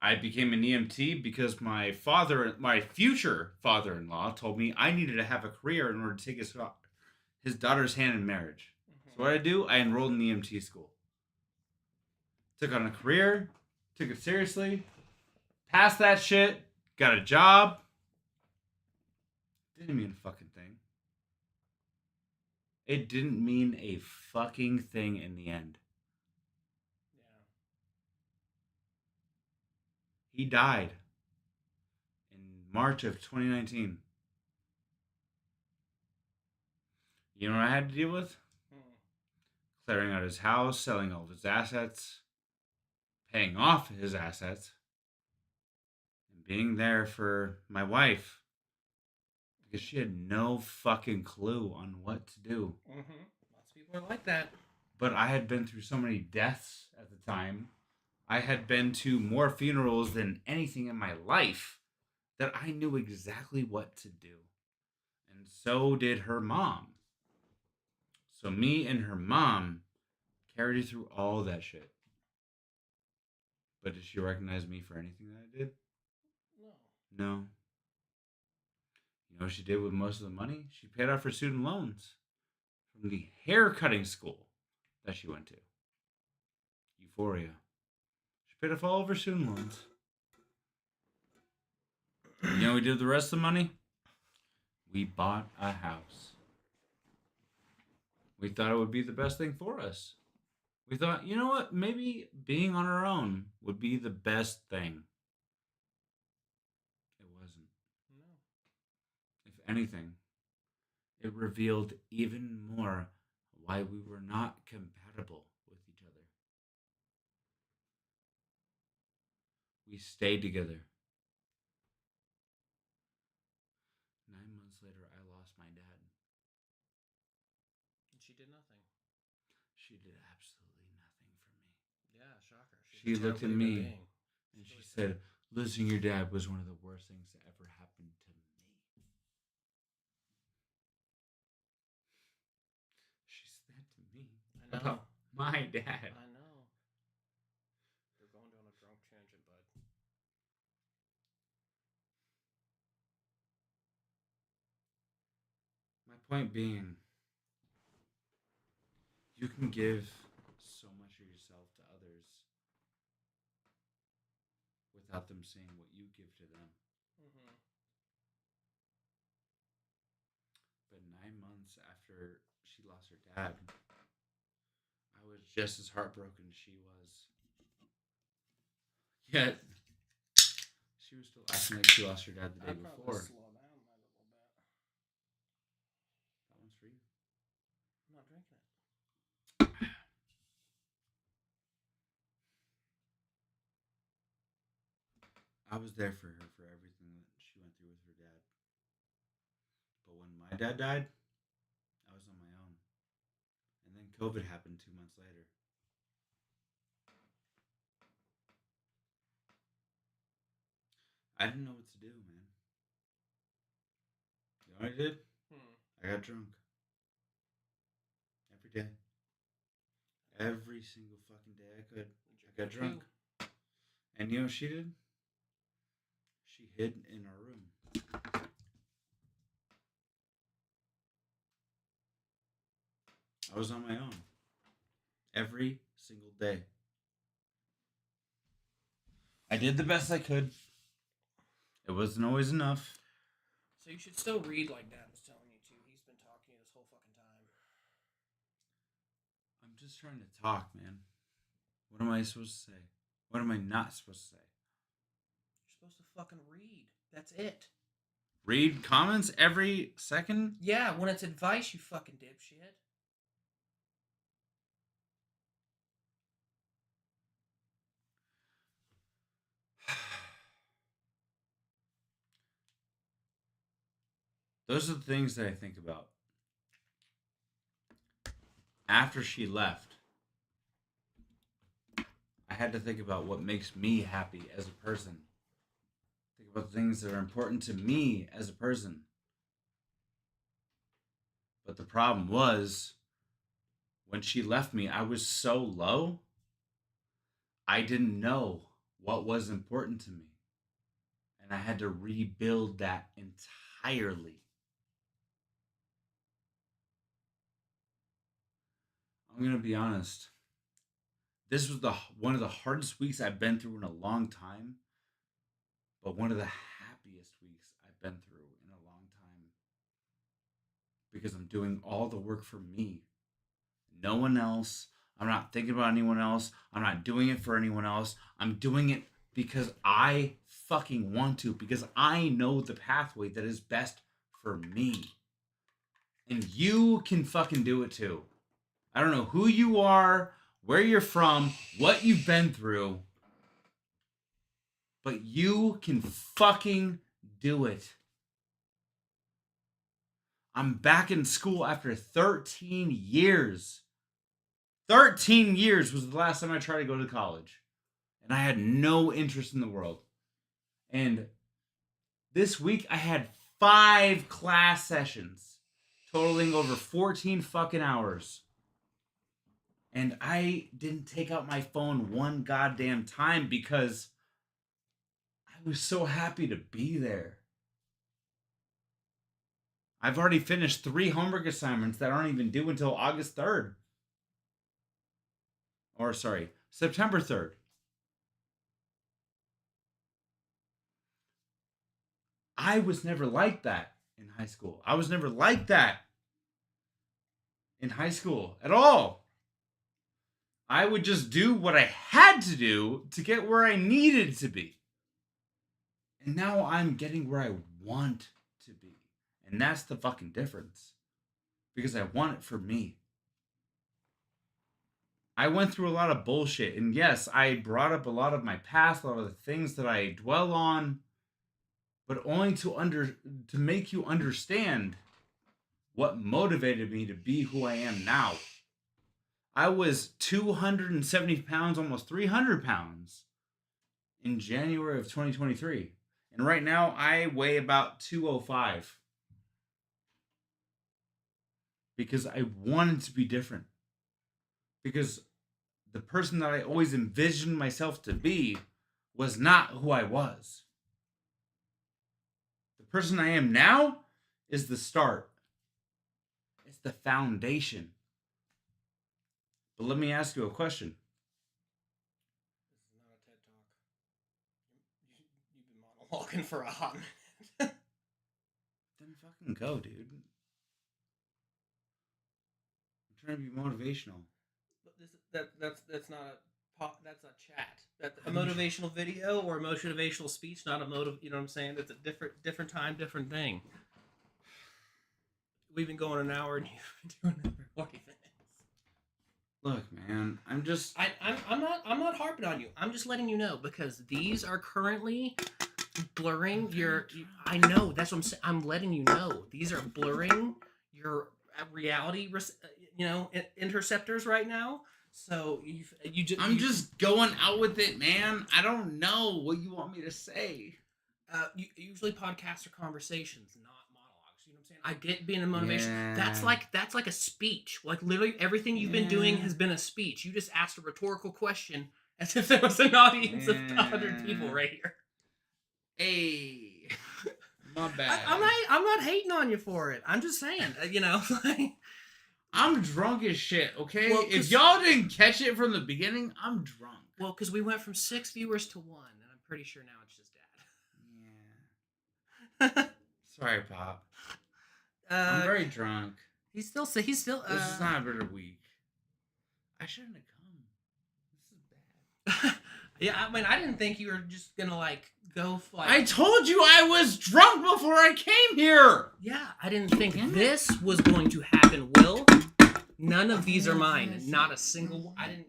I became an EMT because my future father-in-law, told me I needed to have a career in order to take his daughter's hand in marriage. Mm-hmm. So what did I do? I enrolled in EMT school. Took on a career, took it seriously, passed that shit, got a job. Didn't mean a fucking thing. It didn't mean a fucking thing in the end. He died in March of 2019. You know what I had to deal with? Clearing out his house, selling all of his assets, paying off his assets, and being there for my wife because she had no fucking clue on what to do. Mm-hmm. Lots of people are like that. But I had been through so many deaths at the time. I had been to more funerals than anything in my life that I knew exactly what to do. And so did her mom. So me and her mom carried her through all that shit. But did she recognize me for anything that I did? No. You know what she did with most of the money? She paid off her student loans from the hair cutting school that she went to. Euphoria. She paid off all of her student loans. You know what we did with the rest of the money? We bought a house. We thought it would be the best thing for us. We thought, you know what? Maybe being on our own would be the best thing. It wasn't. No. If anything, it revealed even more why we were not compatible with each other. We stayed together. 9 months later, I lost my dad. And she did nothing. She did absolutely nothing for me. Yeah, shocker. She She's a looked at terrible human me being. and she said, losing your dad was one of the worst things that ever happened to me. She said that to me I know. about my dad. I know. We're going down a drunk tangent, bud. My point being, you can give so much of yourself to others without them seeing what you give to them. Mm-hmm. But 9 months after she lost her dad, I was just as heartbroken as she was. Yet, she was still acting like she lost her dad the day before. slow down a little bit. That one's for you. I'm not drinking it. I was there for her for everything that she went through with her dad. But when my dad died, I was on my own. And then COVID happened 2 months later. I didn't know what to do, man. You know what I did? I got drunk. Every day. Every single fucking day I could. I got drunk. And you know what she did? She hid in our room. I was on my own. Every single day. I did the best I could. It wasn't always enough. So you should still read like Dad was telling you to. He's been talking to you this whole fucking time. I'm just trying to talk, man. What am I supposed to say? What am I not supposed to say? You're supposed to fucking read. That's it. Read comments every second? Yeah, when it's advice, you fucking dipshit. Those are the things that I think about. After she left, I had to think about what makes me happy as a person. Think about things that are important to me as a person. But the problem was, when she left me, I was so low, I didn't know what was important to me. And I had to rebuild that entirely. I'm going to be honest. This was one of the hardest weeks I've been through in a long time, but one of the happiest weeks I've been through in a long time, because I'm doing all the work for me. No one else. I'm not thinking about anyone else. I'm not doing it for anyone else. I'm doing it because I fucking want to, because I know the pathway that is best for me. And you can fucking do it too. I don't know who you are, where you're from, what you've been through, but you can fucking do it. I'm back in school after 13 years. 13 years was the last time I tried to go to college. And I had no interest in the world. And this week I had 5 class sessions, totaling over 14 fucking hours. And I didn't take out my phone one goddamn time because I I was so happy to be there. I've already finished 3 homework assignments that aren't even due until August 3rd. Or, sorry, September 3rd. I was never like that in high school. I was never like that in high school at all. I would just do what I had to do to get where I needed to be. And now I'm getting where I want to be. And that's the fucking difference. Because I want it for me. I went through a lot of bullshit. And yes, I brought up a lot of my past, a lot of the things that I dwell on. But only to make you understand what motivated me to be who I am now. I was 270 pounds, almost 300 pounds in January of 2023. And right now, I weigh about 205. Because I wanted to be different. Because the person that I always envisioned myself to be was not who I was. The person I am now is the start. It's the foundation. But let me ask you a question. This is not a TED Talk. You've been monologuing for a hot minute. Then fucking go, dude. I'm trying to be motivational. But that's not a that's a chat. That's a motivational video or a motivational speech, not a motive. You know what I'm saying? That's a different time, different thing. We've been going an hour and you've been doing it for 40 minutes. Look, man, I'm not harping on you. I'm just letting you know because these are currently blurring your. I know that's what I'm saying. I'm letting you know these are blurring your reality. Interceptors right now. So I'm just going out with it, man. I don't know what you want me to say. Usually podcasts are conversations, not monologues. You know what I'm saying? I get being a motivation. Yeah. That's like a speech. Like literally everything you've been doing has been a speech. You just asked a rhetorical question as if there was an audience of 100 people right here. Hey, my bad. I'm not hating on you for it. I'm just saying, I'm drunk as shit, okay? Well, if y'all didn't catch it from the beginning, I'm drunk. Well, because we went from 6 viewers to 1, and I'm pretty sure now it's just Dad. Yeah. Sorry, Pop. I'm very drunk. He's still. This is not a better week. I shouldn't have come. This is bad. Yeah, I mean, I didn't think you were just gonna go. I told you I was drunk before I came here. Yeah, I didn't think this was going to happen. Will, none of these are mine. Not a single one. I didn't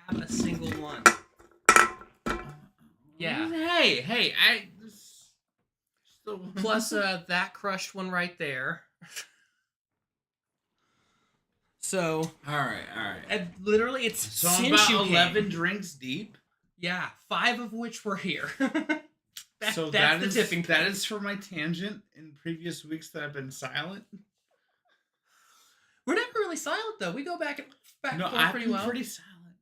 grab a single one. Yeah. Hey, Plus that crushed one right there. So. All right. And literally, it's so I'm about 11 drinks deep. Yeah, 5 of which were here. That's the tipping point. That is for my tangent in previous weeks that I've been silent. We're never really silent though. We go back and forth pretty well. Pretty silent.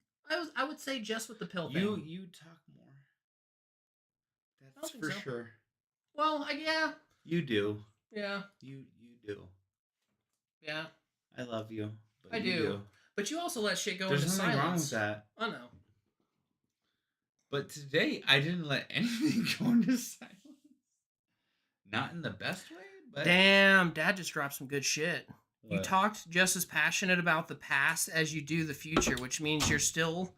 I would say just with the pill thing. You talk more. That's for sure. Well, yeah. You do. Yeah. You do. Yeah. I love you. I do. But you also let shit go into silence. There's nothing wrong with that. I know. But today, I didn't let anything go into silence. Not in the best way, but... Damn, Dad just dropped some good shit. What? You talked just as passionate about the past as you do the future, which means you're still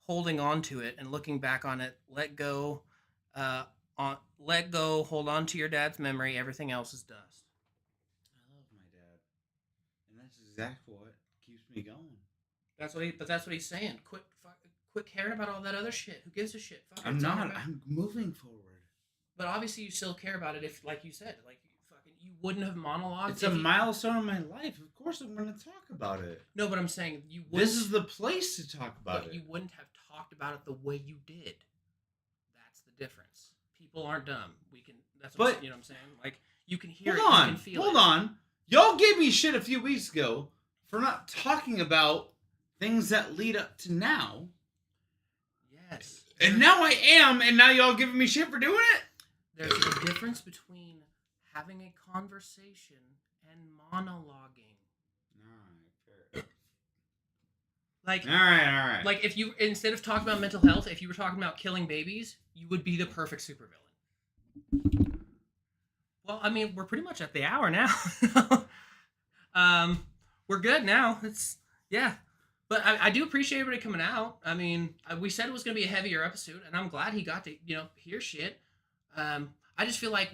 holding on to it and looking back on it. Let go, hold on to your dad's memory. Everything else is dust. I love my dad. And that's exactly what keeps me going. That's what he's saying. Quit caring about all that other shit. Who gives a shit? I'm not. I'm moving forward. But obviously, you still care about it. If, like you said, you wouldn't have monologued. It's a milestone in my life. Of course, I'm going to talk about it. No, but I'm saying you wouldn't. This is the place to talk about it. You wouldn't have talked about it the way you did. That's the difference. People aren't dumb. That's what you know what I'm saying. You can hear it. You can feel it. Hold on. Y'all gave me shit a few weeks ago for not talking about things that lead up to now. Yes. And now I am, and now y'all giving me shit for doing it? there's a difference between having a conversation and monologuing. Like, All right. like if you, instead of talking about mental health, if you were talking about killing babies, you would be the perfect supervillain. Well, I mean, we're pretty much at the hour now. We're good now. Yeah. But I do appreciate everybody coming out. I mean, we said it was going to be a heavier episode, and I'm glad he got to, hear shit. I just feel like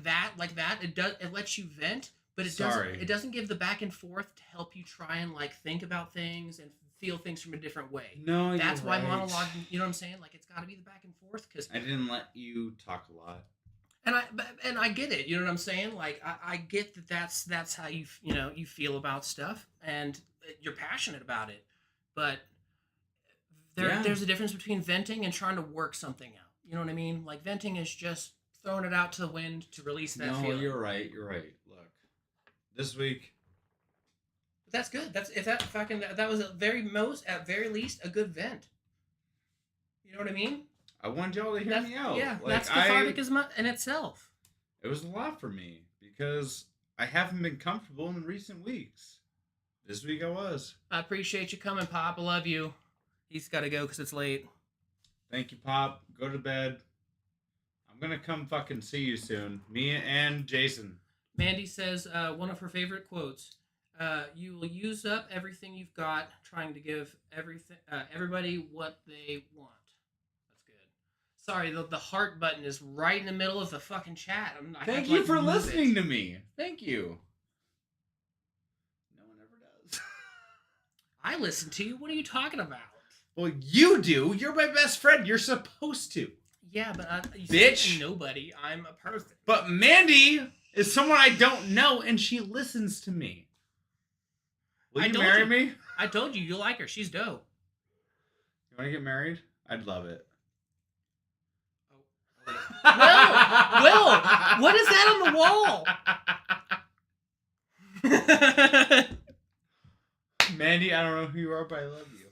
that, it lets you vent, but it doesn't give the back and forth to help you try and like think about things and feel things from a different way. No, that's you're why right. monologue. You know what I'm saying? Like it's got to be the back and forth because I didn't let you talk a lot. and I get it. You know what I'm saying? Like I get that's how you you feel about stuff and you're passionate about it, but there's a difference between venting and trying to work something out. You know what I mean? Like venting is just throwing it out to the wind to release that feeling. No, you're right. Look, this week. That's good. That was at very least a good vent. You know what I mean? I wanted y'all to hear me out. Yeah, like, that's cathartic in itself. It was a lot for me because I haven't been comfortable in recent weeks. This week I was. I appreciate you coming, Pop. I love you. He's got to go because it's late. Thank you, Pop. Go to bed. I'm gonna come fucking see you soon. Me and Jason. Mandy says one of her favorite quotes. You will use up everything you've got trying to give everybody what they want. That's good. Sorry, the heart button is right in the middle of the fucking chat. Thank you for listening to me. Thank you. No one ever does. I listen to you. What are you talking about? Well, you do. You're my best friend. You're supposed to. Yeah, but you bitch. Nobody. I'm a person. But Mandy is someone I don't know, and she listens to me. Will you marry me? I told you like her. She's dope. You want to get married? I'd love it. Will, what is that on the wall? Mandy, I don't know who you are, but I love you.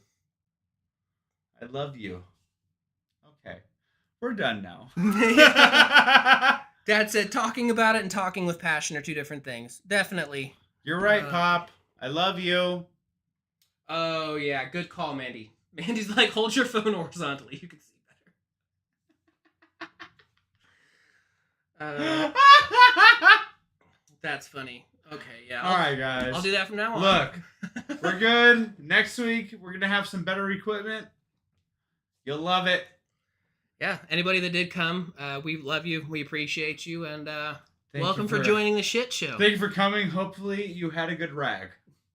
I love you. Okay. We're done now. Dad said talking about it and talking with passion are two different things. Definitely. You're right, Pop. I love you. Oh, yeah. Good call, Mandy. Mandy's like, hold your phone horizontally. You can see better. That's funny. Okay, yeah. All right, guys. I'll do that from now on. Look, we're good. Next week, we're going to have some better equipment. You'll love it. Yeah, anybody that did come, we love you. We appreciate you. And Thank welcome you for joining the shit show. Thank you for coming. Hopefully, you had a good rag.